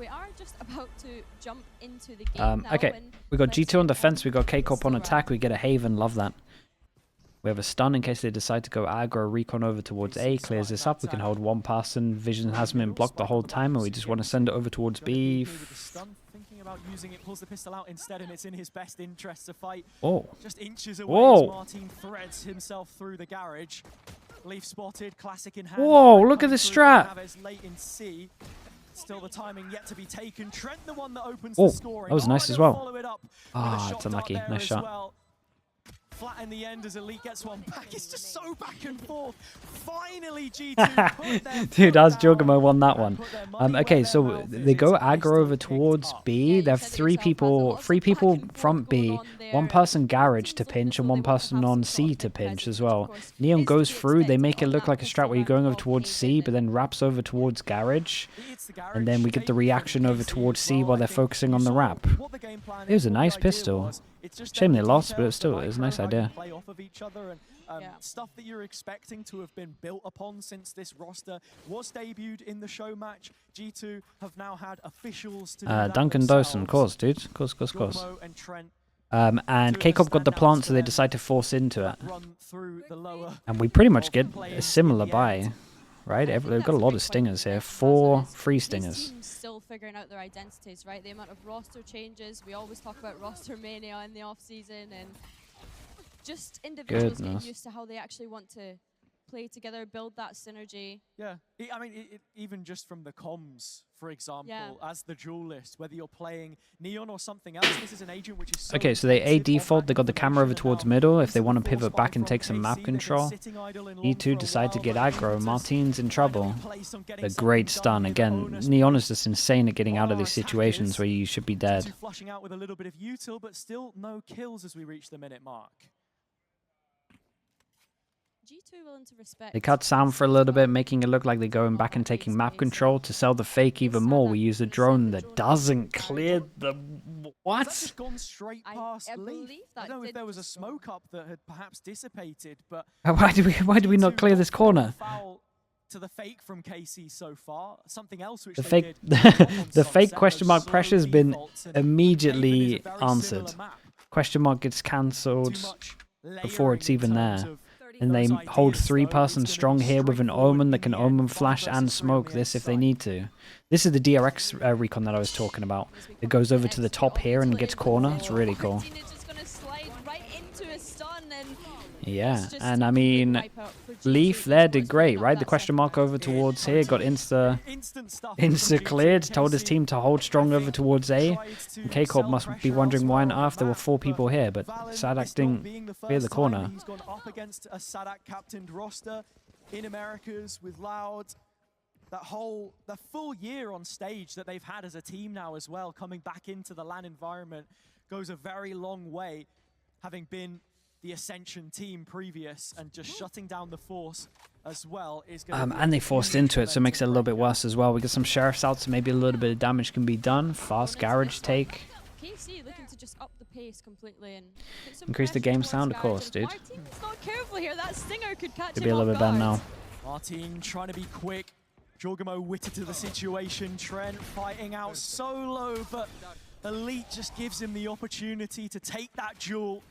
We are just about to jump into the game now. Okay, we got G2 on defense, we got K Corp on attack, we get a Haven, love that. We have a stun in case they decide to go aggro. Recon over towards A, clears this up. We can hold one person. Vision hasn't been blocked the whole time, and we just want to send it over towards B. Thinking about using it, pulls the pistol out instead, and it's in his best interest to fight. Oh. Just inches away as Martin threads himself through the garage. Leaf spotted, classic in hand. Whoa, look at this strat. Late in C. Still the timing yet to be taken. Trent the one that opens the scoring. That was nice as well. It's unlucky. Nice shot. Well. Flat in the end as Elite gets one back. It's just so back and forth. Finally, G2 Dude, as Jogamo won that one. Okay, so they go aggro over towards B. They have three people from B, one person garage to pinch, and one person on C to pinch as well. Neon goes through. They make it look like a strat where you're going over towards C, but then wraps over towards garage. And then we get the reaction over towards C while they're focusing on the wrap. It was a nice pistol. Shame they lost, but it was a nice idea. Play off of each other and stuff that you're expecting to have been built upon since this roster was debuted in the show match. G2 have now had officials to do that Duncan Dawson, of course, dude. Of course. And K-Corp got the plant, so they decide to force into it. And we pretty much get a similar buy. Right, they've got a lot of stingers here. 4 free stingers. Still figuring out their identities, right? The amount of roster changes. We always talk about roster mania in the off season, and just individuals getting used to how they actually want to play together, build that synergy. Yeah, I mean, even just from the comms, for example, as the duelist, whether you're playing Neon or something else, this is an agent which is so okay, so they A default, they got the camera over towards middle. If they want to pivot back and take some map control, E2 decide to get aggro. Martin's in trouble. A great stun. Again, Neon is just insane at getting out of these situations where you should be dead. Flushing out with a little bit of util, but still no kills as we reach the minute mark. G2 willing to respect. They cut sound for a little bit, making it look like they're going back and taking map control. To sell the fake even more, we use a drone that doesn't clear the... What? That's just gone straight past Leaf. I don't know if there was a smoke up that had perhaps dissipated, but... Why do we not clear this corner? To the fake from KC so far. Something else which the fake the fake question mark pressure has been immediately answered. Question mark gets cancelled before it's even there. And they hold 3-person strong here with an Omen that can Omen flash and smoke this if they need to. This is the DRX recon that I was talking about. It goes over to the top here and gets corner. It's really cool. Yeah, and I mean, Leaf there did great, right? The question mark over towards here got insta cleared, told his team to hold strong over towards A. And K-Corp must be wondering why on earth there were 4 people here, but Sadak didn't clear the corner. He's gone up against a Sadak captained roster in Americas with Loud. The full year on stage that they've had as a team now as well, coming back into the LAN environment, goes a very long way, having been the Ascension team previous, and just shutting down the force as well is going to and they forced into it, so it makes it a little bit worse as well. We get some sheriffs out, so maybe a little bit of damage can be done. Fast garage take. KC looking to just up the pace completely and increase the game sound, of course, dude. Martin's not careful here. That stinger could catch him. Be a little bit better now. Martin trying to be quick. Jorgamo witted to the situation. Trent fighting out solo, but Elite just gives him the opportunity to take that duel.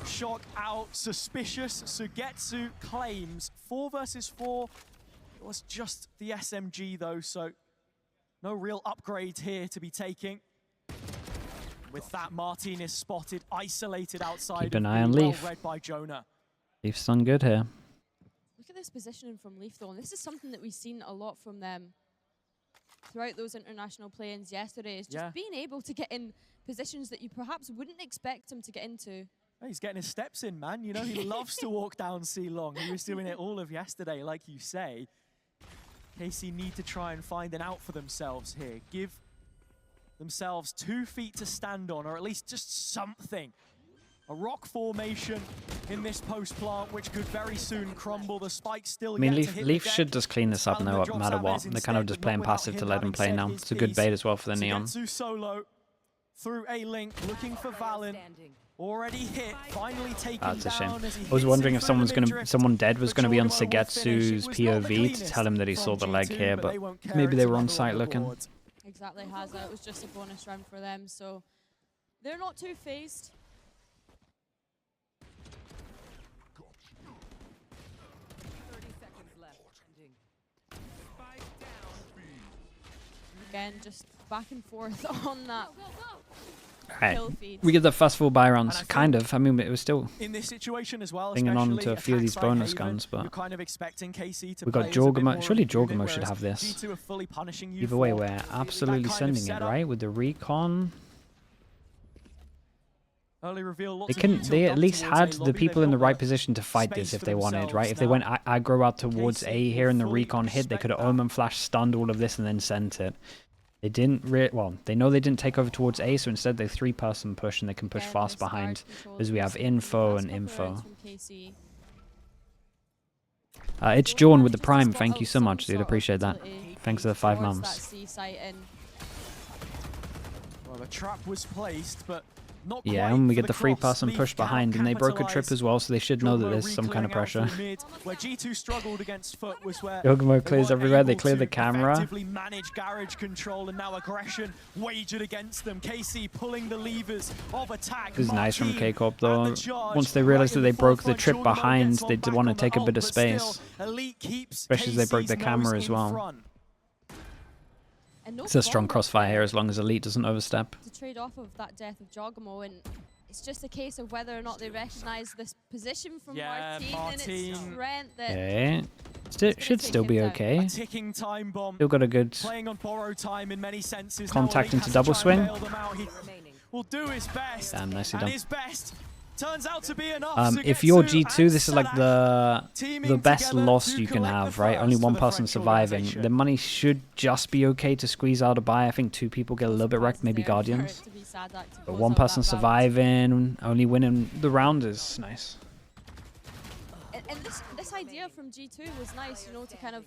Shock out, suspicious. Sugetsu claims 4 versus 4. It was just the SMG though, so no real upgrade here to be taking. With that, Martin is spotted, isolated outside. Keep an eye on Leaf. Well read by Jonah. Leaf's done good here. Look at this positioning from Leaf though, and this is something that we've seen a lot from them throughout those international play-ins yesterday, is just being able to get in positions that you perhaps wouldn't expect him to get into. He's getting his steps in, man. You know, he loves to walk down C long. He was doing it all of yesterday, like you say. KC need to try and find an out for themselves here. Give themselves 2 feet to stand on, or at least just something. A rock formation in this post plant, which could very soon crumble. The spike still. I mean, Leaf should just clean this up no matter what. They're kind of just playing passive to let him play now. It's a good bait as well for the Neon. Solo through a link, looking for Valen. Already hit, finally taken down. That's a shame. I was wondering if someone dead was gonna be on Sugetsu's POV to tell him that he saw the leg here, but maybe they were on site looking. exactly has it. It was just a bonus round for them, so they're not too phased. Again, just back and forth on that. Right. We get the fastball buy rounds, kind of. I mean, it was still in this situation as well, hanging on to a few of these bonus guns, but kind of expecting KC to we got Jorgamo. Surely Jorgamo should have this. Either way, we're absolutely sending it, right? With the recon. They at least had the people in the right position to fight this if they wanted, right? If they went aggro out towards A here and the recon hit, they could have Omen Flash stunned all of this and then sent it. They didn't well, they know they didn't take over towards A, so instead they 3-person push and they can push fast behind as we have info and info. It's Jorn with the Prime. Thank you so much, dude. Appreciate that. Thanks for the 5 months. Well, the trap was placed, but yeah, and we get the 3-person push behind, and they broke a trip as well, so they should know that there's some kind of pressure. Jorgamo clears everywhere. They clear the camera. Manage garage control and now aggression wagered against them. KC pulling the levers of attack. This is nice from KC Corp though. Once they realized that they broke the trip behind, they did want to take a bit of space, especially as they broke the camera as well. It's a strong crossfire here as long as Elite doesn't overstep. To trade off of that death of Jorgamo, and it's just a case of whether or not they recognize this position from Martin and its strength that should still be okay. A ticking time bomb. Still got a good playing on borrowed time in many senses. Contact into double swing. Will do his best. Damn, nicely done. His best turns out to be enough. If you're G2, this is like the best loss you can have, right? Only one person surviving. The money should just be okay to squeeze out a buy. I think 2 people get a little bit wrecked, maybe Guardians. But 1 person surviving, only winning the round is nice. And this idea from G2 was nice, you know, to kind of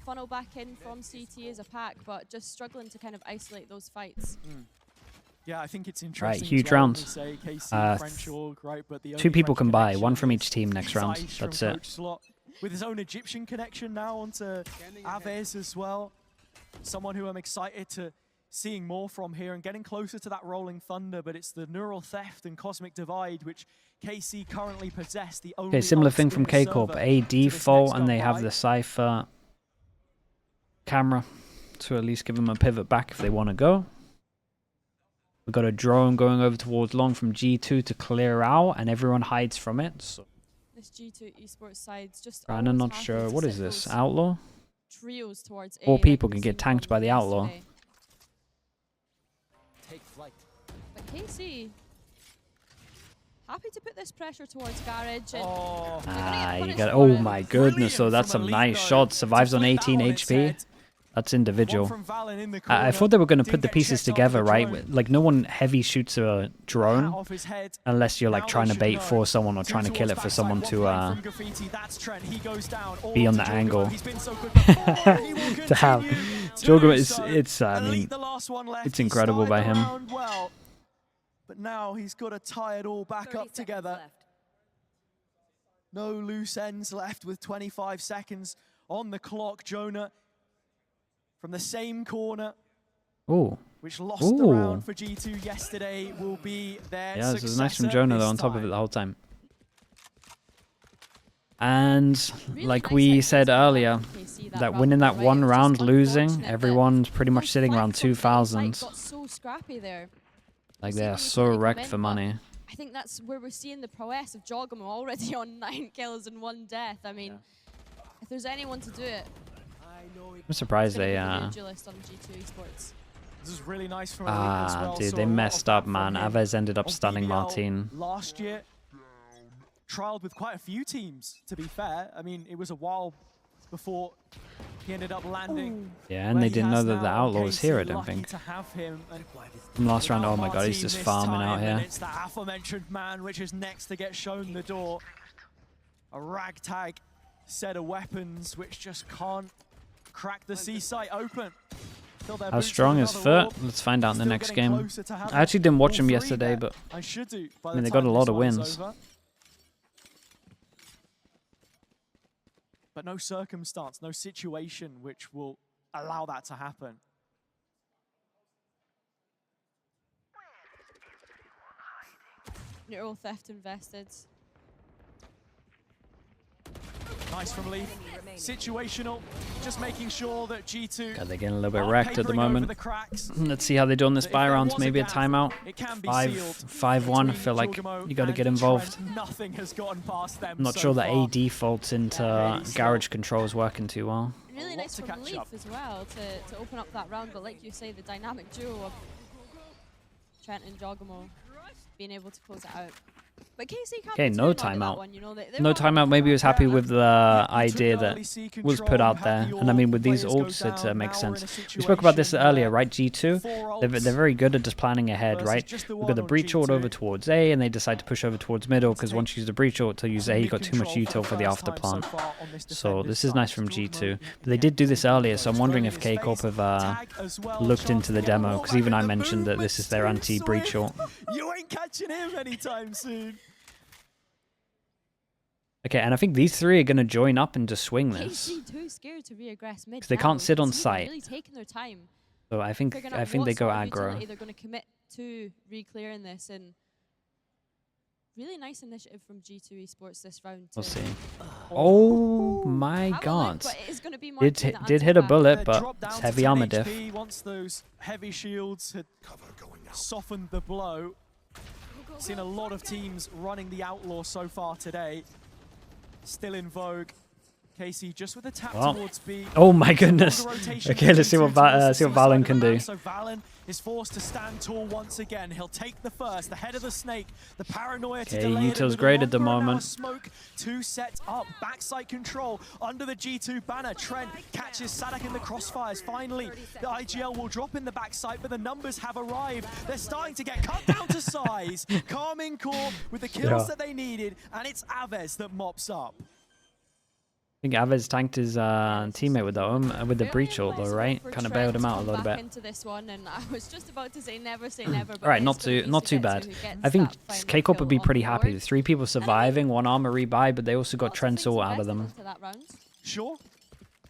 funnel back in from CT as a pack, but just struggling to kind of isolate those fights. Yeah, I think it's interesting. Right, huge round. 2 people can buy, 1 from each team next round. That's it. With his own Egyptian connection now onto Aves as well. Someone who I'm excited to seeing more from here and getting closer to that Rolling Thunder, but it's the Neural Theft and Cosmic Divide, which KC currently possess. The only similar thing from KC Corp. A default, and they have the Cypher camera to at least give them a pivot back if they want to go. We've got a drone going over towards long from G2 to clear out, and everyone hides from it. So. This G2 esports side's just. I'm not sure. What is this? Outlaw? Trios towards 4 people can get tanked by the Outlaw. Take flight. But KC happy to put this pressure towards garage. And you got. Oh my goodness! So that's some nice shots. Survives on 18 HP. That's individual. I thought they were going to put the pieces together, right? Like, no one heavy shoots a drone unless you're, like, trying to bait for someone or trying to kill it for someone to be on the angle. To have. Jorgamo, I mean, it's incredible by him. But now he's got to tie it all back up together. No loose ends left with 25 seconds on the clock. Jonah from the same corner, which lost the round for G2 yesterday, will be their this was nice from Jonah though, on top of it the whole time. And like we said earlier, that winning that 1 round, losing, everyone's pretty much sitting around 2,000. Like they are so wrecked for money. I think that's where we're seeing the prowess of Jorgamo already on 9 kills and 1 death. I mean, if there's anyone to do it, I'm surprised they This is really nice from Elite as well. Dude, they messed up, man. Aves ended up stunning Martin. Last year, trialed with quite a few teams, to be fair. I mean, it was a while before he ended up landing. Yeah, and they didn't know that the Outlaw was here, I don't think. From last round, oh my god, he's just farming out here. It's the aforementioned man, which is next to get shown the door. A ragtag set of weapons, which just can't crack the C site open. How strong is Furt? Let's find out in the next game. I actually didn't watch him yesterday, but I mean, they got a lot of wins. But no circumstance, no situation which will allow that to happen. Neural theft invested. Nice from Leaf. Situational, just making sure that G2. God, they're getting a little bit wrecked at the moment. Let's see how they do on this buy round. Maybe a timeout. 5-1. I feel like you got to get involved. Nothing has gotten past them. I'm not sure that AD faults into garage control is working too well. Really nice from Leaf as well to open up that round, but like you say, the dynamic duo of Trent and Jogamo being able to close it out. But KC can't okay, no timeout. One, you know, no timeout. Maybe he was happy with the idea that was put out there. And I mean, with these ults, it makes sense. We spoke about this earlier, right? G2, they're very good at just planning ahead, right? We've got the breach ult over towards A, and they decide to push over towards middle, because once you use the breach ult to use A, you got too much util for the after plant. So this is nice from G2. But they did do this earlier, so I'm wondering if K Corp have looked into the demo, because even I mentioned that this is their anti-breach ult. You ain't catching him anytime soon. Okay, and I think these three are going to join up and just swing this. KC too scared to re-aggress mid. Because they can't sit on site. Really taking their time. So I think they go aggro. They're going to commit to re-clearing this, and really nice initiative from G2 Esports this round. We'll see. Oh my god. Did hit a bullet, but it's heavy armor diff. Once those heavy shields had softened the blow. Seen a lot of teams running the Outlaw so far today. Still in vogue. KC just with a tap towards B. Oh my goodness. Okay, let's see what Valen can do. So Valen is forced to stand tall once again. He'll take the first, the head of the snake, the paranoia to delay it. Util's great at the moment. Smoke to set up, backside control under the G2 banner. Trent catches Sadak in the crossfires. Finally, the IGL will drop in the backside, but the numbers have arrived. They're starting to get cut down to size. Karmine Corp with the kills that they needed, and it's Aves that mops up. I think Aves tanked his teammate with the breach ult though, right? Kind of bailed him out a little bit. Into this one, and I was just about to say never say never. All right, not too bad. I think K Corp would be pretty happy with 3 people surviving, 1 armor rebuy, but they also got Trent's ult out of them. Sure,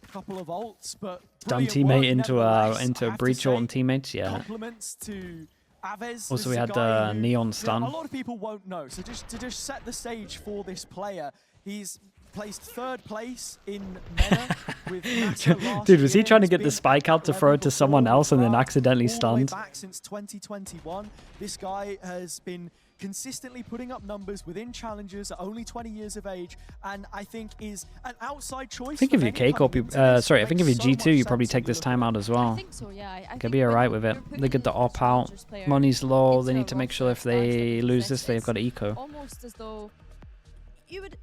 a couple of ults, but done teammate into a breach ult and teammates, yeah. Compliments to Aves. Also, we had the neon stun. A lot of people won't know, so just set the stage for this player. He's placed 3rd place in MENA with Dude, was he trying to get the spike out to throw it to someone else and then accidentally stunned? Back since 2021, this guy has been consistently putting up numbers within challenges at only 20 years of age, and I think is an outside choice. I think if you're K Corp, I think if you're G2, you probably take this time out as well. I think so, yeah. Could be alright with it. They get the op out. Money's low. They need to make sure if they lose this, they've got eco. Almost as though you would.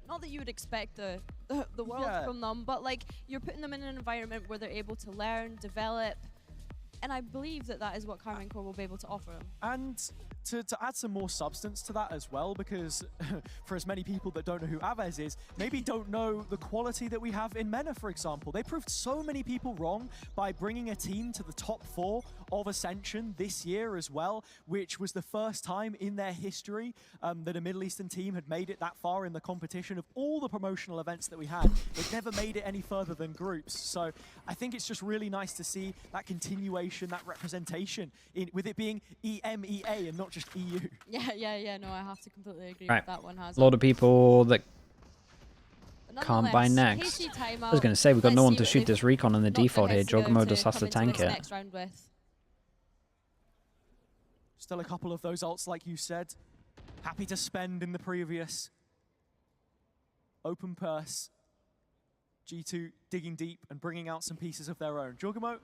Not that you would expect the world from them, but like you're putting them in an environment where they're able to learn, develop, and I believe that is what Karmine Corp will be able to offer them. And to add some more substance to that as well, because for as many people that don't know who Aves is, maybe don't know the quality that we have in MENA, for example. They proved so many people wrong by bringing a team to the top 4 of Ascension this year as well, which was the first time in their history that a Middle Eastern team had made it that far in the competition. Of all the promotional events that we had, they've never made it any further than groups. So I think it's just really nice to see that continuation, that representation, with it being EMEA and not just EU. Yeah, no, I have to completely agree with that one. A lot of people that can't buy next. I was going to say, we've got no one to shoot this recon in the default here. Jogamo just has to tank it. Still a couple of those ults, like you said. Happy to spend in the previous. Open purse. G2 digging deep and bringing out some pieces of their own. Jogamo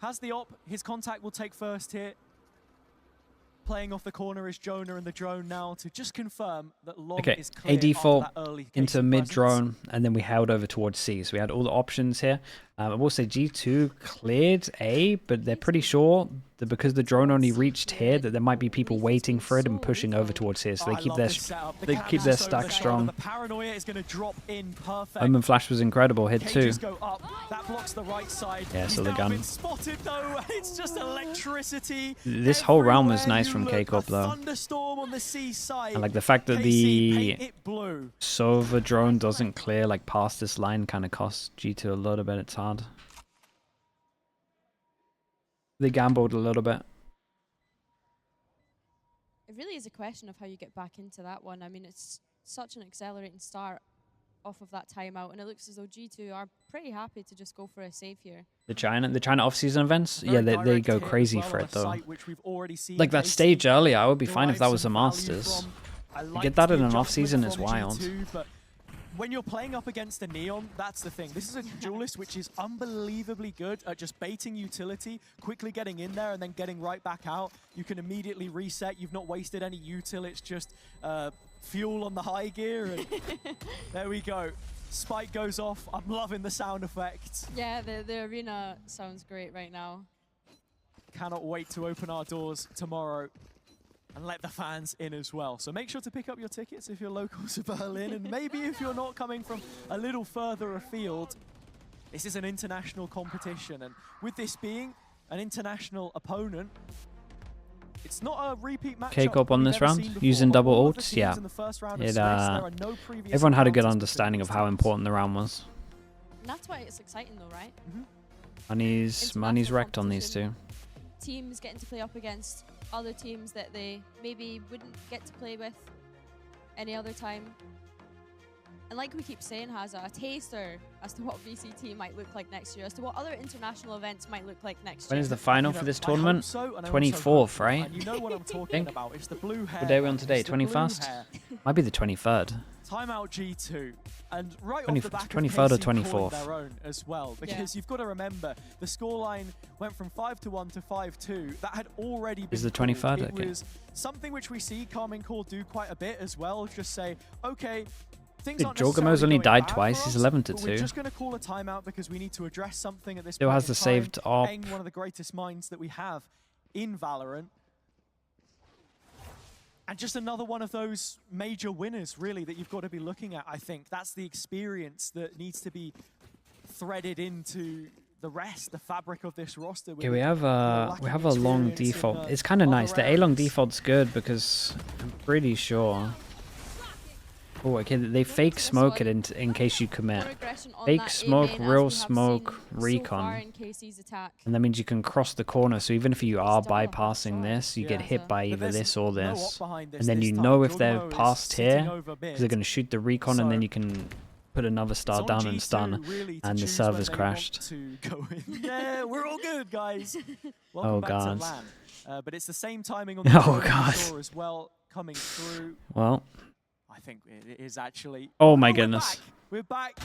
has the op. His contact will take first here. Playing off the corner is Jonah and the drone now to just confirm that Long is clear. A default early into mid drone, and then we held over towards C. So we had all the options here. I will say G2 cleared A, but they're pretty sure that because the drone only reached here, that there might be people waiting for it and pushing over towards here. So they keep their stack strong. The paranoia is going to drop in perfect. Omen Flash was incredible. Hit 2. That blocks the right side. Yeah, so the gun. Spotted though. It's just electricity. This whole round was nice from K Corp though. On the C side. And like the fact that the Sova drone doesn't clear like past this line kind of costs G2 a little bit. It's hard. They gambled a little bit. really is a question of how you get back into that one. I mean, it's such an accelerating start off of that timeout, and it looks as though G2 are pretty happy to just go for a save here. The China off-season events, yeah, they go crazy for it though. Like that stage earlier, I would be fine if that was a Masters. You get that in an off-season is wild. But when you're playing up against a Neon, that's the thing. This is a duelist which is unbelievably good at just baiting utility, quickly getting in there and then getting right back out. You can immediately reset. You've not wasted any util. It's just fuel on the high gear. And there we go. Spike goes off. I'm loving the sound effects. Yeah, the arena sounds great right now. Cannot wait to open our doors tomorrow and let the fans in as well. So make sure to pick up your tickets if you're local to Berlin, and maybe if you're not coming from a little further afield. This is an international competition, and with this being an international opponent, it's not a repeat matchup. K-Corp on this round, using double ults, yeah. Everyone had a good understanding of how important the round was. And that's why it's exciting though, right? Money's wrecked on these two. Teams getting to play up against other teams that they maybe wouldn't get to play with any other time. And like we keep saying, Hazza, a taster as to what VCT might look like next year, as to what other international events might look like next year. When is the final for this tournament? 24th, right? You know what I'm talking about. It's the blue hair. What day are we on today? 21st? Might be the 23rd. Timeout G2, and right 20, off the back 23rd or of 24th. Their own as well, because you've got to remember the scoreline went from 5-1 to 5-2. That had already been. Is the 23rd? It was something which we see Karmine Corp do quite a bit as well. Just say, okay, things aren't Jorgamo's only died twice. He's 11-2. We're just going to call a timeout because we need to address something at this Still point. has the saved op. One of the greatest minds that we have in Valorant. And just another one of those major winners, really, that you've got to be looking at, I think. That's the experience that needs to be threaded into the rest, the fabric of this roster. Okay, we have a long default. It's kind of nice. The A-long default's good because I'm pretty sure. Oh, okay, they fake smoke it in case you commit. Fake smoke, real smoke, recon. And that means you can cross the corner, so even if you are bypassing this, you get hit by either this or this. And then you know if they're past here, because they're going to shoot the recon, and then you can put another star down and stun, and the server's crashed. Yeah, we're all good, guys. Oh, God. But it's the same timing on the God. as well, coming through. Well. I think it is actually. Oh my goodness. We're back.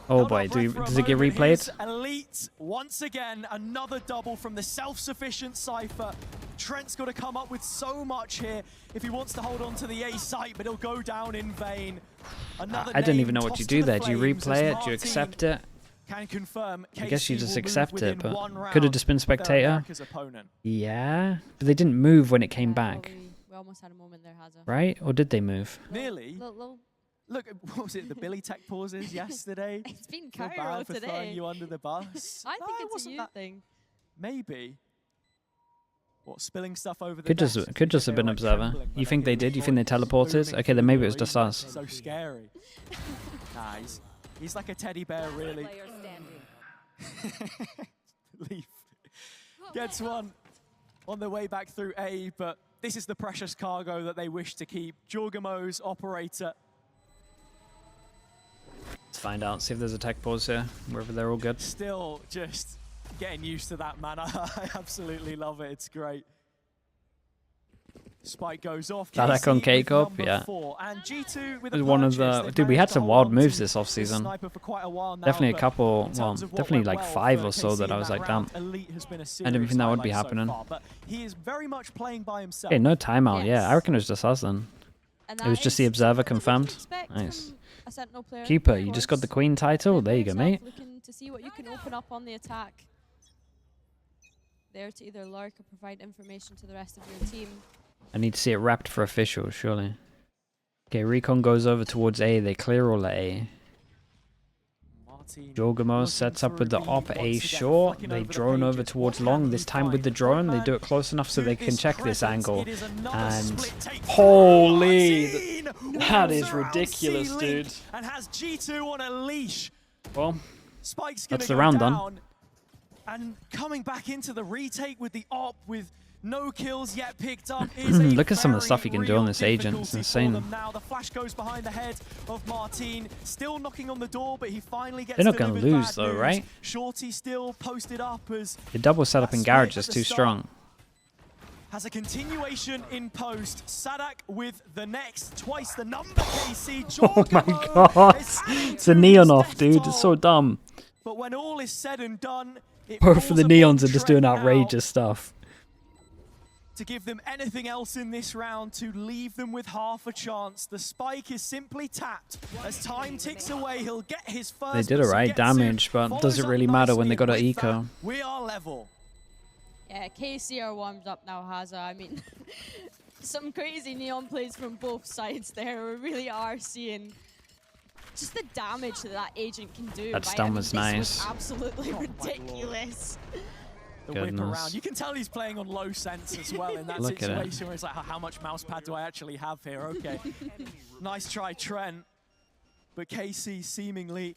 Oh boy, does it get replayed? Elite, once again, another double from the self-sufficient Cypher. Trent's got to come up with so much here if he wants to hold on to the A site, but he'll go down in vain. I don't even know what you do there. Do you replay it? Do you accept it? Can confirm. I guess you just accept it, but could have just been spectator. Yeah, but they didn't move when it came back. We almost had a moment there, Hazza. Right? Or did they move? Nearly. Look, what was it? The Billy Tech pauses yesterday. It's been Cairo Cairo for today. Throwing you under the bus. I think it's a you thing. Maybe. What, spilling stuff over the Could just have been Observer. You think they did? You think they teleported? Okay, then maybe it was just us. So scary. Nah, he's like a teddy bear, really. Leaf gets one on their way back through A, but this is the precious cargo that they wish to keep. Jorgamo's operator. Let's find out, see if there's a tech pause here, wherever they're all good. Still just getting used to that, man. I absolutely love it. It's great. Spike goes off. That on K-Corp, yeah. And G2 with one of the dude, we had some wild moves this off season. Definitely a couple, well, definitely like 5 or so that I was like, damn. I didn't think that would be happening. But he is very much playing by himself. Okay, no timeout. Yeah, I reckon it was just us then. It was just the Observer confirmed. Nice. Keeper, you just got the Queen title. There you go, mate. Looking to see what you can open up on the attack. There to either lurk or provide information to the rest of your team. I need to see it wrapped for official, surely. Okay, Recon goes over towards A. They clear all at A. Jorgamo sets up with the op A short. They drone over towards long. This time with the drone, they do it close enough so they can check this angle. And holy, that is ridiculous, dude. And has G2 on a leash. Well, that's the round done. And coming back into the retake with the op, with No kills yet picked up. Look at some of the stuff he can do on this agent. It's insane. Now the flash goes behind the head of Martin, still knocking on the door, but he finally gets. They're not going to lose though, right? Shorty still posted up as the double setup in garage is too strong. Has a continuation in post. Sadak with the next twice the number. KC. Oh my god, it's a neon off, dude. It's so dumb. But when all is said and done, both of the neons are just doing outrageous stuff. To give them anything else in this round, to leave them with half a chance. The spike is simply tapped. As time ticks away, he'll get his first. They did alright damage, but does it really matter when they got an eco? We are level. Yeah, KC are warmed up now, Haza. I mean, some crazy neon plays from both sides there. We really are seeing just the damage that agent can do. That stun was nice. Was absolutely ridiculous. The whip around. You can tell he's playing on low sense as well in that situation where it's like, how much mouse pad do I actually have here? Okay. Nice try, Trent. But KC seemingly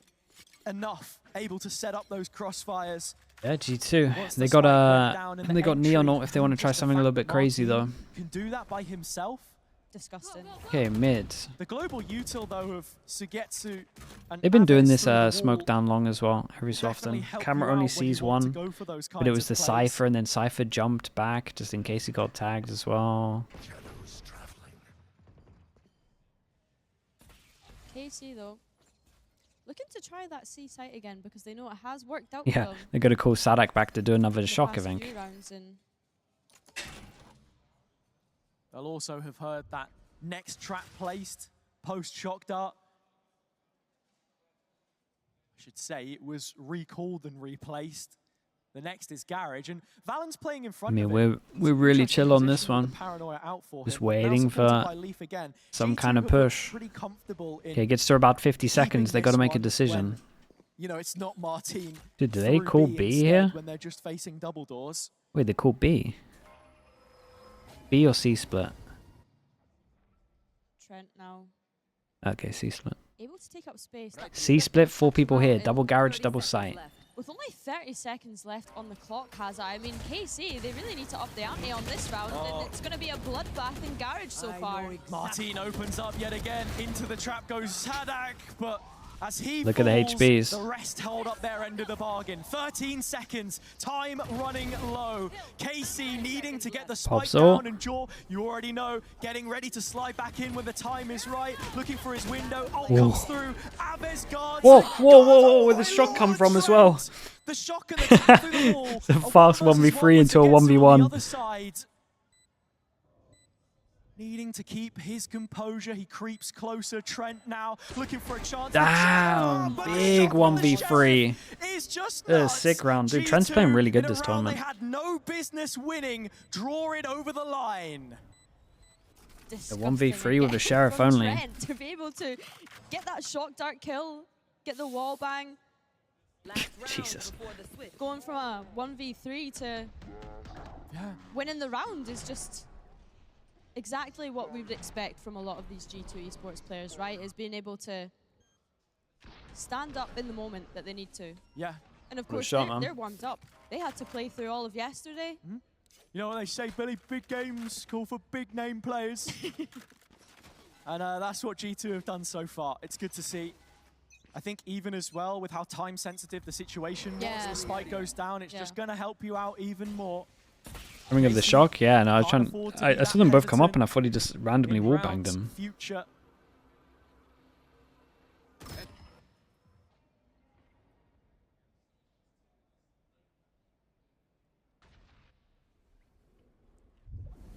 able to set up those crossfires. Yeah, G2. They got neon ult if they want to try something a little bit crazy though. Can do that by himself. Disgusting. Okay, mid. The global util though of Sugetsu. They've been doing this smoke down long as well every so often. Camera only sees one, but it was the Cypher, and then Cypher jumped back just in case he got tagged as well. KC though, looking to try that C site again because they know it has worked out. Yeah, they're gonna call Sadak back to do another shock, I think. They'll also have heard that next trap placed post shock dart. I should say it was recalled and replaced. The next is Garage, and Valen's playing in front of him. We're really chill on this one. Just waiting for some kind of push. Okay, gets to about 50 seconds. They got to make a decision. You know, it's not Martin. Dude, do they call B here? When they're just facing double doors. Wait, they call B. B or C split? Trent now. Okay, C split. Able to take up space. C split, 4 people here. Double garage, double site. With only 30 seconds left on the clock, Haza, I mean, KC, they really need to up the ante on this round, and it's going to be a bloodbath in garage so far. Martin opens up yet again. Into the trap goes Sadak, but as he look at the HPs. The rest hold up their end of the bargain. 13 seconds, time running low. KC needing to get the spike down, and Jaw, you already know, getting ready to slide back in when the time is right. Looking for his window. Ult comes through. Aves guards. Whoa, where did the shock come from as well? The shock and the tap through the wall. It's a fast 1v3 into a 1v1. Needing to keep his composure, he creeps closer. Trent now looking for a chance. Damn, big 1v3. Sick round, dude. Trent's playing really good this tournament. They had no business winning. Draw it over the line. The 1v3 with the sheriff only. Trent to be able to get that shock dart kill, get the wall bang. Jesus. Going from a 1v3 to winning the round is just exactly what we would expect from a lot of these G2 esports players, right? Is being able to stand up in the moment that they need to. Yeah. And of course, they're warmed up. They had to play through all of yesterday. Mm-hmm. You know what they say, Billy? Big games call for big name players. And that's what G2 have done so far. It's good to see. I think even as well with how time sensitive the situation was, the spike goes down, it's just going to help you out even more. Coming of the shock, yeah, no, I saw them both come up and I thought he just randomly wallbanged them. Future.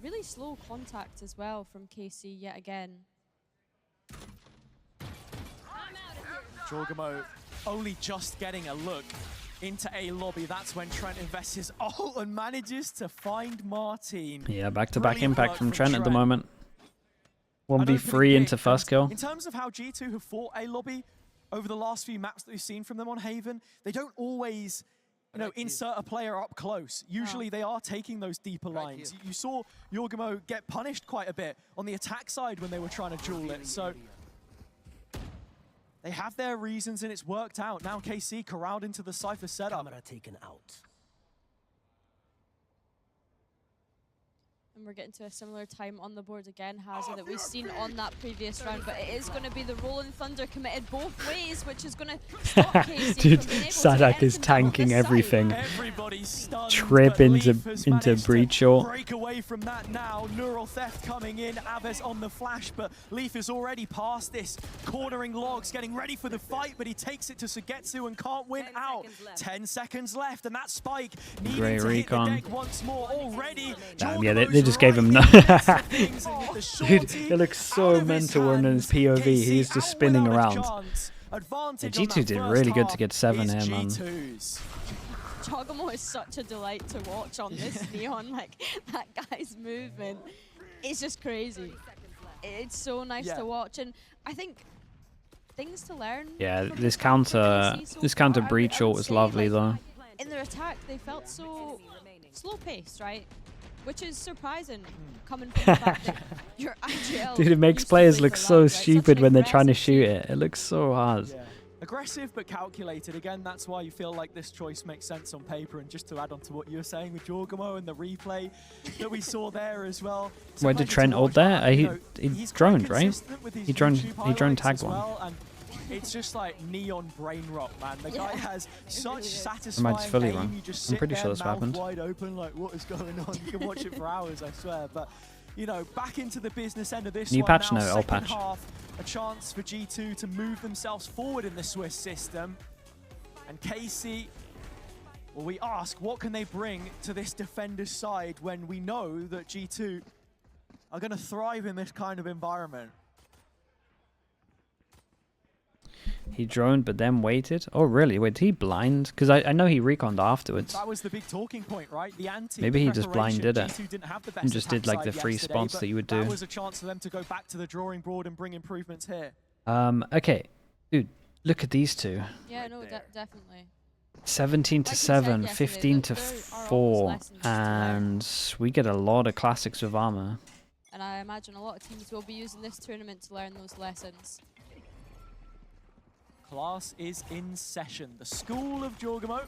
Really slow contact as well from KC yet again. Jorgamo only just getting a look into a lobby. That's when Trent invests his ult and manages to find Martin. Yeah, back-to-back impact from Trent at the moment. 1v3 into first kill. In terms of how G2 have fought a lobby over the last few maps that we've seen from them on Haven, they don't always, you know, insert a player up close. Usually they are taking those deeper lines. You saw Jorgamo get punished quite a bit on the attack side when they were trying to duel it. So they have their reasons and it's worked out. Now KC corralled into the Cypher setup. Camera taken out. And we're getting to a similar time on the board again, Hazza, that we've seen on that previous round. But it is going to be the Rolling Thunder committed both ways, which is going to stop KC Dude, from being able Sadak to is tanking everything. Stunned, Trip into breach short. Break away from that now. Neural Theft coming in. Aves on the flash, but Leaf is already past this. Cornering Logs, getting ready for the fight, but he takes it to Sugetsu and can't win out. 10 seconds left, and that Spike needing Great to recon. hit the deck once more already. Damn, yeah, they just gave him no. Dude, it looks so mental when in his POV. He's just spinning around. Yeah, G2 did really good to get 7 here, man. Jogamo is such a delight to watch on this Neon. Like, that guy's movement is just crazy. It's so nice to watch, and I think things to learn. Yeah, this counter breach ult was lovely, though. In their attack, they felt so slow-paced, right? Which is surprising, coming from the fact that your IGL. Dude, it makes players look so stupid when they're trying to shoot it. It looks so hard. Yeah. Aggressive but calculated. Again, that's why you feel like this choice makes sense on paper. And just to add on to what you were saying with Jorgamo and the replay that we saw there as well. Where did Trent ult there? He droned, right? He droned tag one. And it's just like neon brain rot, man. The guy has such satisfying I might just fully aim. run. You just I'm pretty sit sure there, this mouth happened. wide open, like, what is going on? You can watch it for hours, I swear. But you know, back into the business end of this New one patch? now, No, old second patch. half, a chance for G2 to move themselves forward in the Swiss system. And KC, well, we ask, what can they bring to this defender's side when we know that G2 are going to thrive in this kind of environment? He droned, but then waited. Oh, really? Wait, did he blind? Because I know he reconned afterwards. That was the big talking point, right? The ante. Maybe he just blinded it G2 didn't have the best and just did like the attack free side spots yesterday, that you would but do. That was a chance for them to go back to the drawing board and bring improvements here. Okay, dude, look at these two. Yeah, no, definitely. 17 to Like you 7, said 15 to yesterday, there are always 4, lessons to learn. and we get a lot of classics with armor. And I imagine a lot of teams will be using this tournament to learn those lessons. Class is in session. The school of Jorgamo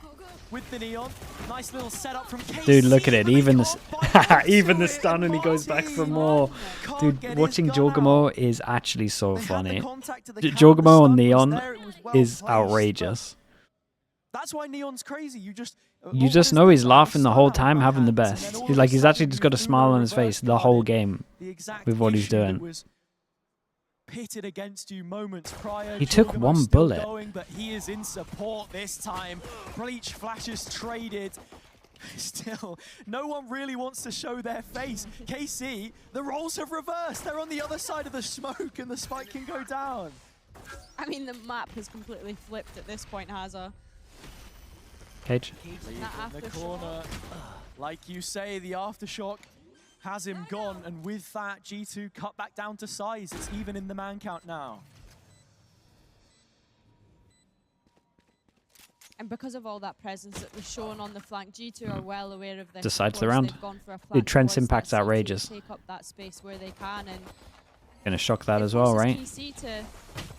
with the neon. Nice little setup from KC. Dude, look at it. but they Even can't fight even the through it. stun, and he goes back for more. Can't Dude, get his watching gun out. Jorgamo is actually so They had the funny. contact to the counter, Jorgamo the on stun was Neon there, it was well is placed, outrageous. but That's why Neon's crazy. You just know he's laughing the whole time, stun having the out, and then best. all He's of like a he's sudden actually just got a you smile threw on his reverse face the whole guarded. game The exact with what he's issue that doing. was pitted against you moments prior. He took Jorgamo's one still bullet. going, but he is in support this time. Breach flashes traded. Still, no one really wants to show their face. KC, the roles have reversed. They're on the other side of the smoke, and the spike can go down. I mean, the map has completely flipped at this point, Hazza. Cage. That In the aftershock. corner, like you say, the aftershock has him gone, and with that, G2 cut back down to size. It's even in the man count now. And because of all that presence that was shown on the flank, G2 are well aware of this. Decides Of the course, round. they've gone for a plan Dude, Trent's towards impact's that CT to outrageous. Take up that space where they can, and Gonna shock that it as well, forces right? KC to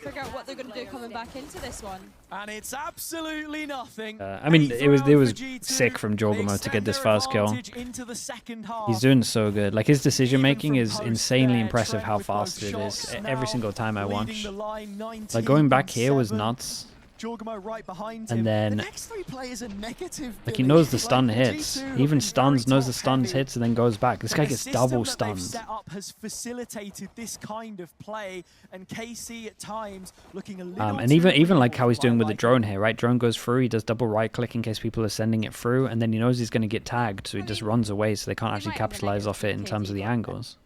figure out what they're going to do coming back into this one. And it's absolutely nothing. I mean, Eighth it was round for G2. sick from They Jorgamo to get extend this their first kill. advantage into the second half. He's doing so good. Like his decision making Even is from insanely post impressive there, how Trent with fast both it is. shots Every now single time I leading watch. the line, 19 Like going back here was 7. nuts. Jorgamo right behind And him. then- the next three players are negative. Like he Billy. knows the stun Like, hits. G2 He have even been stuns, very knows the top stuns heavy. hits, and then goes back. This But guy the gets system double that they've stunned. set up has facilitated this kind of play, and KC at times looking a little And too even like real how he's for doing my with the liking. drone here, right? Drone goes through, he does double right click in case people are sending it through, and then he knows he's going to get tagged, so he just runs away, so they can't They actually might have a capitalize off it in negative terms of the KD, angles.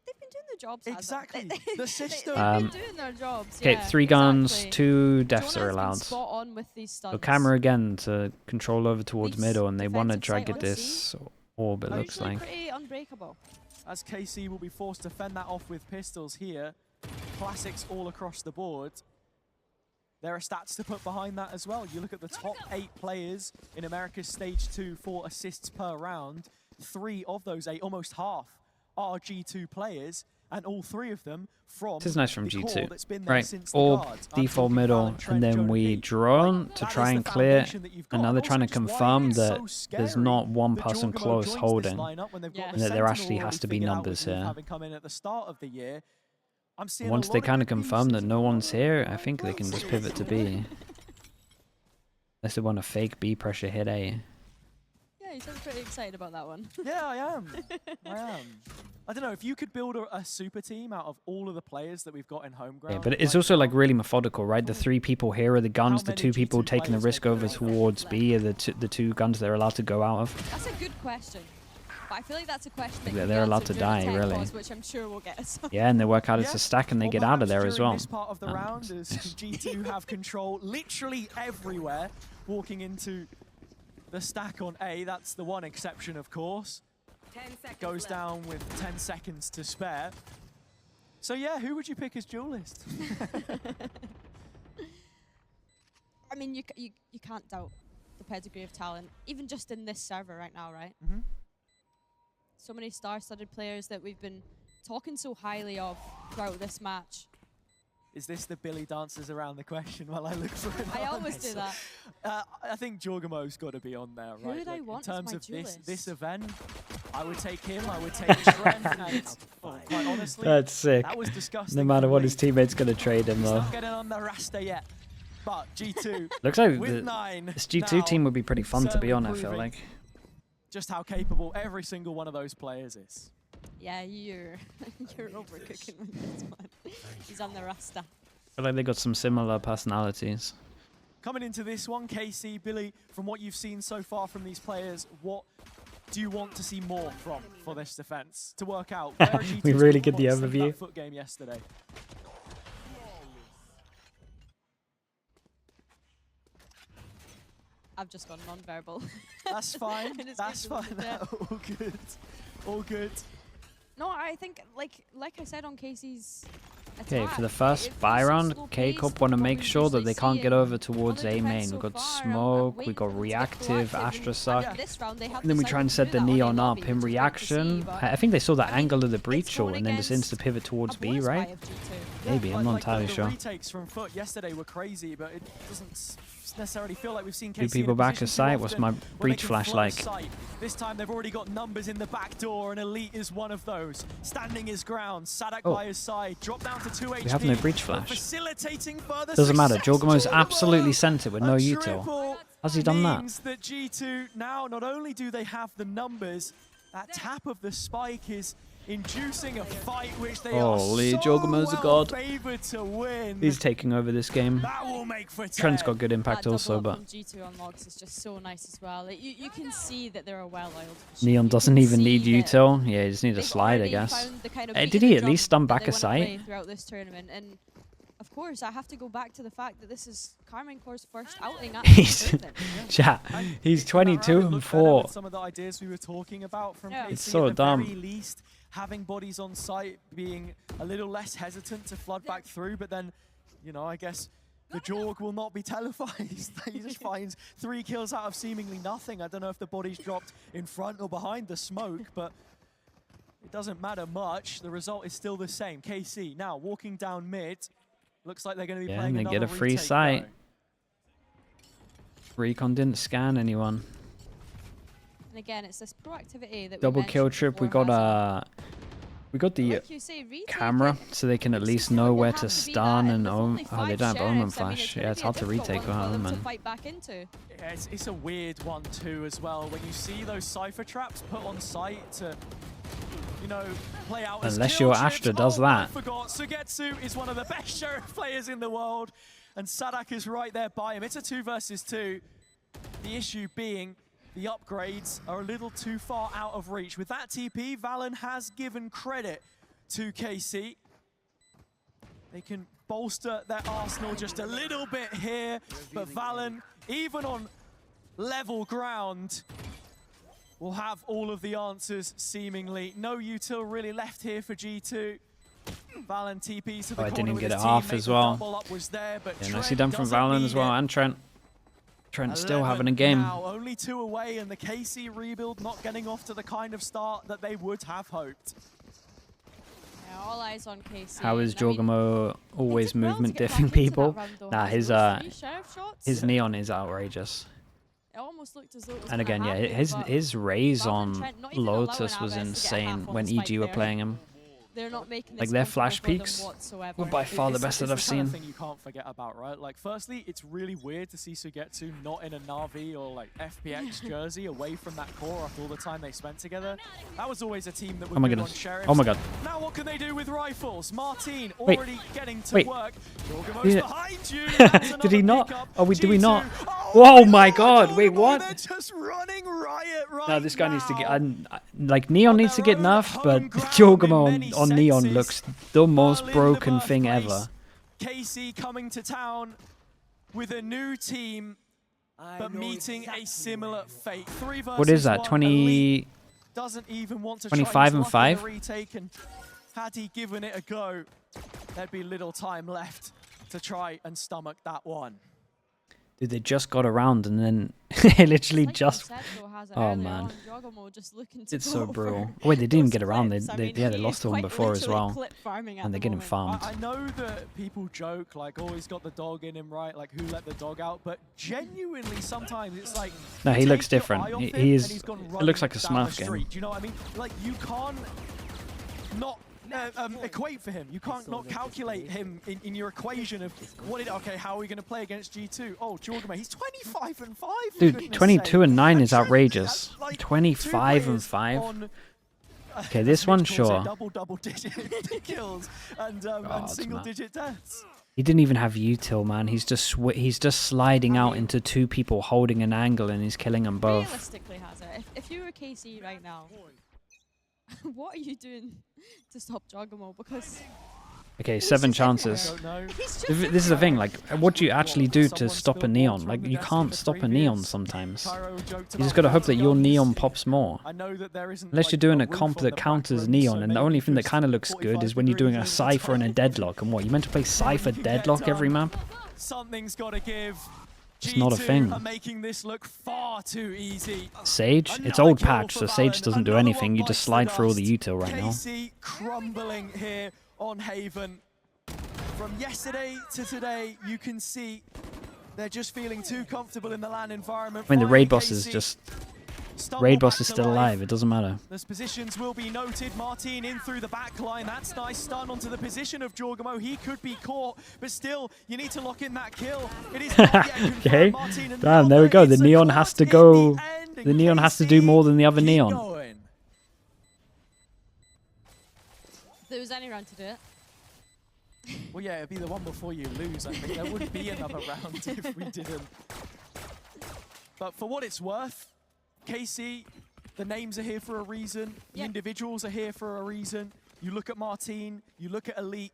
They've been doing their jobs, Hazza. Exactly. The system. They've been doing their jobs. Okay, yeah, 3 guns, exactly. 2 deaths Jonah are has been allowed. spot on with these stuns. So camera again to control over towards Leafs middle, and they want to defensive try sight get on this orb, it looks Usually like. pretty unbreakable. As KC will be forced to fend that off with pistols here. Classics all across the board. There are stats to put behind that as well. You look at the top 8 players in America's Stage 2 for assists per round. 3 of those 8, almost half, are G2 players. And all three of them from This is nice from the core G2. that's been there Right, since the orb, guards. I'm default talking middle, Valon, and Trent, then Joe, we Pete. drone Like, to that try is and the clear. foundation that you've got. And now they're Also trying to just why confirm it's that so there's scary not one that person Jorgamo close joins this holding. lineup when they've got Yeah. the And that there Sentinel actually has already to be figured out numbers with Move here. having come in at the start of the year. I'm seeing Once a they lot kind of of confirm that pieces no all one's over here, the I think they can just pivot to places. B. Unless they want a fake B pressure hit A. Yeah, you sound pretty excited about that one. Yeah, I am. I don't know, if you could build a super team out of all of the players that we've got in Homeground. Yeah, but it's right also now, like really methodical, right? The 3 people here are the guns, the many 2 people G2 taking the players risk they over put towards B are the two guns they're allowed to go out of. That's a good question. But I feel like that's a question that Yeah, can they're be allowed answered to during die, the tech really. pause, which I'm sure will get us. Yeah, and they work out Yeah. it's a stack and they Or get out of there perhaps as well. during this part of the round as G2 have control literally everywhere, walking into the stack on A. That's the one exception, of course. 10 seconds Goes left. down with 10 seconds to spare. So yeah, who would you pick as duelist? I mean, you can't doubt the pedigree of talent, even just in this server right now, right? Mhm. So many star-studded players that we've been talking so highly of throughout this match. Is this the Billy dances around the question while I look for it? I always do that. I think Jorgamo's got to be on there, right? Who would I want in as terms my of duelist? this event, I would take him. I would take Trent. And quite honestly, That's sick. that was disgusting. No matter from what Lee. his teammates going to trade him, He's though. not getting on the raster yet. But G2 Looks like with 9. this G2 team would be pretty fun to be on, I feel proving like. just how capable every single one of those players is. Yeah, you're overcooking with this one. He's on the raster. I feel like they got some similar personalities. Coming into this one, KC, Billy, from what you've seen so far from these players, what do you want to see more from for this defense to work out? Where are We G2's really get the performance in overview. that foot game yesterday. I've just gone non-verbal. That's fine. It is That's good, fine. yeah. All good. All good. No, I think, like I said on Casey's Okay, attack, for the first it buy feels round, slow K paced Corp want to from what make we sure that usually they can't see, get and over towards although A it main. depends We've so got far, smoke, I'm we got waiting for them to get reactive, proactive, Astra and suck. this round they have And then we try and decided set to the do that on neon A up lobby, in which is great to reaction. see, but I think they saw the I mean, angle of the it's breach going short and then decides to against pivot towards a B, voice right? buy of G2. Maybe, I'm not entirely the sure. retakes from foot yesterday were crazy, but it doesn't necessarily feel like we've seen KC 2 in a people back position to too sight. What's often my where they breach can flash float like? sight. This time they've already got numbers in the back door, and Elite is one of those. Standing his ground, Sadak Oh. by his side, drop down to 2 HP. We have no breach but flash. Facilitating further Doesn't matter. success. Jorgamo's Jorgamo, absolutely sent it with no a util. triple How's he done that? means that G2 now, not only do they have the numbers, that tap of the spike is inducing a fight which they Holy, are so Jorgamo's a well god. favored to win. He's taking over this game. That will make for Trent's 10. got good impact That also, double up but from G2 on logs is just so nice as well. Like, you can see that they're a well-oiled machine. Neon You doesn't can even need see that util. Yeah, you just need a they've slide, I already guess. found the kind of Did beat he in at the least stun drum that back they a wanna sight? play throughout this tournament? And of course, I have to go back to the fact that this is Karmine Corp's first outing at He's the tournament. chat. He's 22 and 4. Some of the ideas we were talking about from Yeah. KC It's so at the dumb. very least, having bodies on site, being a little less hesitant to flood back through, but then, you know, I guess the Jorg will not be televised. He just finds 3 kills out of seemingly nothing. I don't know if the body's dropped in front or behind the smoke, but it doesn't matter much. The result is still the same. KC now walking down mid. Looks like they're going to be Yeah, playing and they another get a free retake, sight. though. Recon didn't scan anyone. And again, it's this proactivity that Double we kill mentioned trip. We before, got hasn't it? we got the Like you say, retake camera, it. so they can at It's least just know going to where have to be that, stun and with oh, only they 5 don't have omen sheriffs, I mean, flash. gonna Yeah, it's be a hard to difficult retake one without for them to omen. fight back into. Yeah, it's a weird one too as well. When you see those Cypher traps put on site to, you know, play out as Unless kill your trips. Astra does Oh, I that. forgot. Sugetsu is one of the best sheriff players in the world, and Sadak is right there by him. It's a 2 versus 2. The issue being the upgrades are a little too far out of reach. With that TP, Valen has given credit to KC. They can bolster their arsenal just a little bit here, but Valen, even on level ground, will have all of the answers seemingly. No util really left here for G2. Valen TPs to the Oh, I corner didn't with get his it off teammate. as The well. double up was there, but Yeah, Trent nicely done from doesn't Valen need as well, it. and Trent. Trent's still 11 having a game. Now, only 2 away, and the KC rebuild not getting off to the kind of start that they would have hoped. Yeah, all eyes on KC. How is Jorgamo always well movement to get diffing back into that people? round, though, Nah, hasn't it? 3 sheriff shots? his neon is outrageous. It almost looked as though it was And again, gonna yeah, happen, his raise Valve and on Trent not even allowing Lotus was Aves to get a insane half on when the spike EG were there. playing him. They're not making Like this their comfortable flash for them peaks whatsoever. were by far the best that I've It's the kind of seen. thing you can't forget about, right? Like, firstly, it's really weird to see Sugetsu not in a Na'Vi or like FPX jersey away from that core after all the time they spent together. That was always a team that would Oh my good on goodness. Sheriffs. Oh my god. Now what can they do with rifles? Martin Wait. already getting to Wait. work. Jorgamo's Did- behind you. That's Did he another not? pickup. Oh, did we G2. not? Oh Whoa, my god. Wait, Jorgamo, what? They're just running riot right No, this guy needs to now. get... like, Neon needs to get their nerfed, own but homeground Jorgamo in many on Neon senses. looks the most Berlin, broken the thing birthplace. ever. KC coming to town with a new team, but meeting a similar fate. 3 versus What is that? 1. 20... Elite doesn't even want to 25 try his and luck in 5? the retake, and had he given it a go, there'd be little time left to try and stomach that one. Dude, they just got around and then it literally Like just... Concepto has it Oh, earlier man. on, Jorgamo just looking to It's go so for brutal. Wait, they didn't even get those around. clips. I mean, They he lost is to him quite before as literally well. clip farming at And the they're getting moment. farmed. I know that people joke, like, oh, he's got the dog in him, right? Like, who let the dog out? But genuinely, sometimes it's like... No, he take looks your different. eye off He him and is- he's gone it running looks like a down the Smurf game. street. Do you know what I mean? Like, you can't not equate for him. You can't not calculate him in your equation of what it... Okay, how are we going to play against G2? Oh, Jorgamo, he's 25 and 5. for Dude, goodness 22 sake. and 9 is Trent, outrageous. that's like 25 2 and players 5? on, Okay, this as one, Mitch calls it, sure. double digit kills and it's single mad. digit deaths. He didn't even have util, man. He's just sliding out into 2 people holding an angle and he's killing them both. Realistically, has it? If you were KC right now, what are you doing to stop Jorgamo? Because Okay, 7 chances. This is the thing, like, what do you actually do to stop a Neon? Like, you can't stop a Neon sometimes. You just gotta hope that your Neon pops more. Unless you're doing a comp that counters Neon, and the only thing that kind of looks good is when you're doing a Cypher and a Deadlock. And what, you meant to play Cypher Deadlock every map? Something's got to give. It's not a thing. Are making this look far too easy. Sage? It's old patch, so Sage doesn't do anything. You just slide through all the util right now. KC crumbling here on Haven. From yesterday to today, you can see they're just feeling too comfortable in the LAN environment. I mean, the Finally, raid boss is KC just... stumble Raid boss back is to still life. alive, it doesn't matter. Those positions will be noted. Martin in through the back line. That's nice. Stun onto the position of Jorgamo. He could be caught, but still, you need to lock in that kill. It is not yet confirmed. Okay. Martin and Damn, there we go. The It's a Neon has to caught go... in the end, and The Neon has to KC do more than the other keep Neon. going. if there was any round to do it, Well, yeah, it'd be the one before you lose. I think there wouldn't be another round if we didn't. But for what it's worth, KC, the names are here for a reason. The Yeah. individuals are here for a reason. You look at Martin, you look at Elite.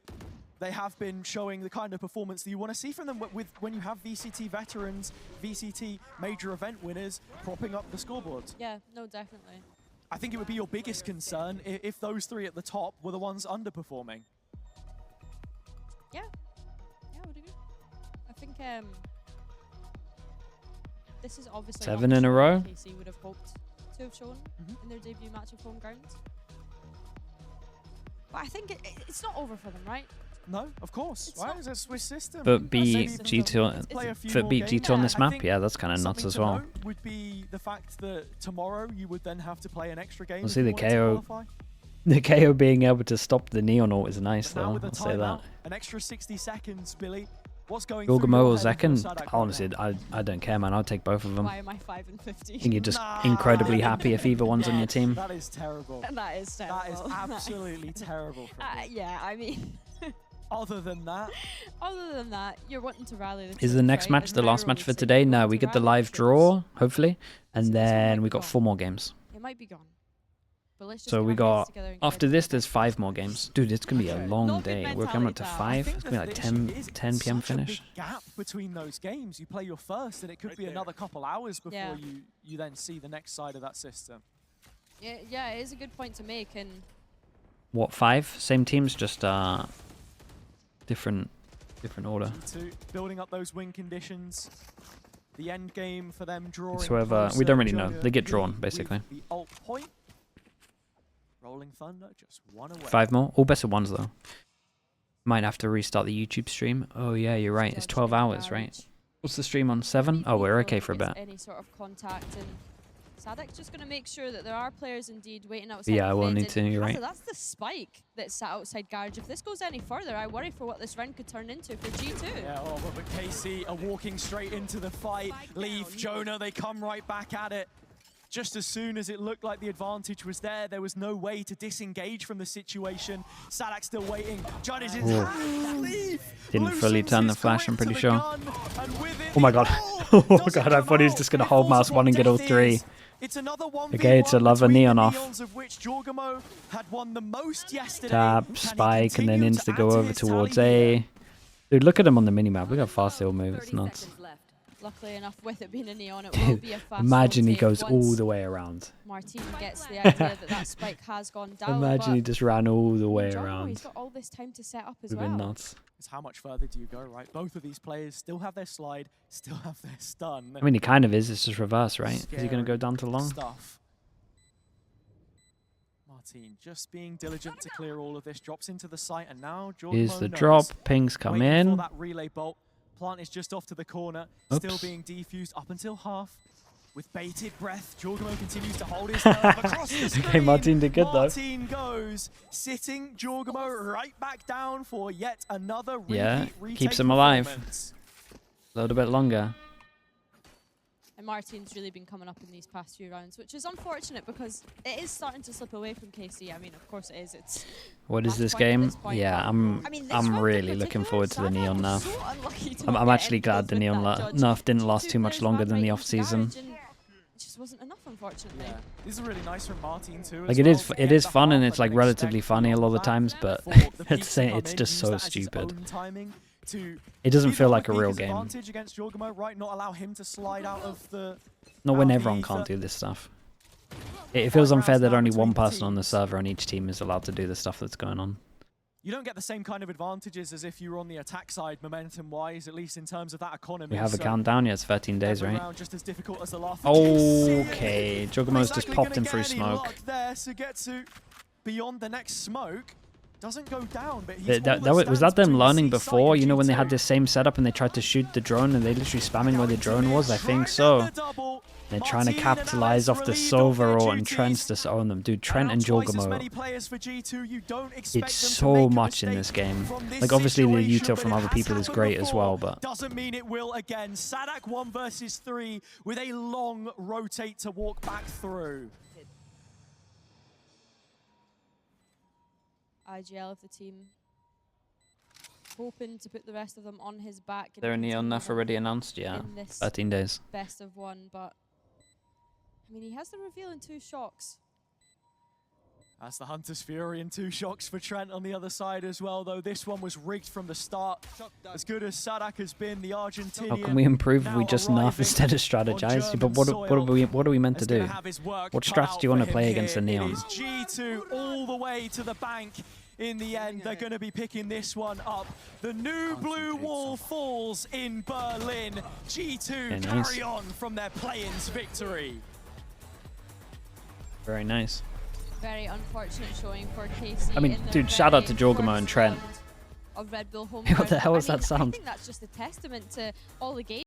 They have been showing the kind of performance that you want to see from them with when you have VCT veterans, VCT major event winners propping up the scoreboards. yeah, no, definitely. I think it would be your biggest concern if those 3 at the top were the ones underperforming. Yeah, I would agree. I think this is obviously 7 not in the a show row? that KC would have hoped to have shown in their debut match of Homeground. But I think it's not over for them, right? No, of course. It's Why not- is it a Swiss system? But beat Maybe G2, play a few but more beat games. G2 on Yeah, this I map, think yeah, that's kind of nuts something as to well. note would be the fact that tomorrow you would then have to play an extra game. We'll if see you the wanted to KO. qualify. The KO being able to stop the Neon ult is nice, But now though. with the I'll say that. timeout, an extra 60 seconds, Billy. What's going through Jorgamo your or head if you're Zekken? Sadak right Honestly, now? I don't care, man. I'll take both of them. Why am I 5 and 50? I think you're just Nah. incredibly happy if either one's on your team. That is terrible. That is terrible. That is absolutely terrible. From me. Yeah, I mean, Other than that, other than that, you're wanting to rally the Is the troops, next right? match As the last Nairo match would for say, today? you're No, wanting we to get the rally live troops. draw, hopefully. And This one might then be we got gone. 4 more games. It might be gone. But let's just So get we our heads got, together and get after ready this, for there's next 5 more games. Dude, it's going to be a long Not good day. We're coming up to mentality, 5. think It's going to be that like the issue is 10 p.m. such a finish. big gap between those games. You play your first, and it could be another couple hours before Yeah. you then see the next side of that system. Yeah, it is a good point to make. And What, 5? Same teams, just different order. G2 building up those win conditions. The end game for them drawing. It's whoever- we closer. don't really know. Joga They get B drawn, with basically. The ult point. Rolling Thunder just one away. 5 more. All best of ones though. Might have to restart the YouTube stream. Oh yeah, you're right. It's 12 hours, right? What's the stream on? 7? Oh, we're okay for a bit. Any sort of contact, and Sadek's just going to make sure that there are players indeed waiting outside. Yeah, I will need to. You're right. That's the spike that's sat outside Garage. If this goes any further, I worry for what this round could turn into for G2. Yeah, oh, but KC are walking straight into the fight. Leaf, Jonah, they come right back at it. Just as soon as it looked like the advantage was there was no way to disengage from the situation. Sadak still waiting. Judd is his hand. Didn't fully turn the flash, I'm pretty sure. Oh my god. Oh my god, I thought he was just going to hold mouse 1 and get all 3. It's another Okay, it's a Lover Neon off. Tap, spike, and then insta go over towards A. Dude, look at him on the minimap. Look how fast they all move. It's nuts. Luckily enough, with it being a Neon, it will be a fast Imagine he goes all the way around. Martin gets the idea that spike has gone down. Imagine he just ran all the way around. He's got all this time to set up as Would have been nuts. It's how much further do you go, right? Both of these players still have their slide, still have their stun. I mean, he kind of is. It's just reverse, right? Is he going to go down to long? Martin just being diligent to clear all of this. Drops into the site, and now Here's the drop. Pings come in. That relay bolt. Plant is just off to the corner, still being defused up until half. With bated breath, Jorgamo continues to hold his nerve across the screen. Okay, Martin did good though. Martin goes, sitting Jorgamo right back down for yet another retake keeps him alive. A little bit longer. And Martin's really been coming up in these past few rounds, which is unfortunate because it is starting to slip away from KC. I mean, of course it is. It's what is this game? Yeah, I'm really looking forward to the Neon nerf. So I'm actually glad the Neon nerf didn't last too much longer than the off season. It just wasn't enough, unfortunately. Yeah. This is really nice from Martin too. Like it is fun and it's like relatively funny a lot of the times, but it's just so stupid. It doesn't feel like a real game. Not when everyone can't do this stuff. It feels unfair that only one person on the server on each team is allowed to do the stuff that's going on. You don't get the same kind of advantages as if you were on the attack side, momentum-wise, at least in terms of that economy. We have a countdown, yeah, it's 13 days, right? Just as difficult as the last okay, Jogamo's just popped him through smoke. Beyond the next smoke. Doesn't go down, but was that them learning before? You know, when they had this same setup and they tried to shoot the drone and they literally spamming where the drone was? I think so. They're trying to capitalize off the Silver and Trent's to own them. Dude, Trent and Jorgamo, it's so much in this game. Like, obviously the util from other people is great as well, but... Doesn't mean it will again. Sadak 1 versus 3 with a long rotate to walk back through. IGL of the team hoping to put the rest of them on his back. They're a Neon nerf already announced, yeah. 13 days. Best of 1, but I mean, he has the reveal in 2 shocks. That's the Hunter's Fury and 2 shocks for Trent on the other side as well, though this one was rigged from the start. As good as Sadak has been, the Argentinian. How can we improve if we just nerf instead of strategize? But what are we meant to do? What strats do you want to play against the Neon? It is G2 all the way to the bank. In the end, they're going to be picking this one up. The new blue wall falls in Berlin. G2 carry on from their play-ins victory. Very nice. Very unfortunate showing for KC. I mean, dude, shout out to Jorgamo and Trent. Of Red Bull Homeground. What the hell was that sound? I think that's just a testament to all the games.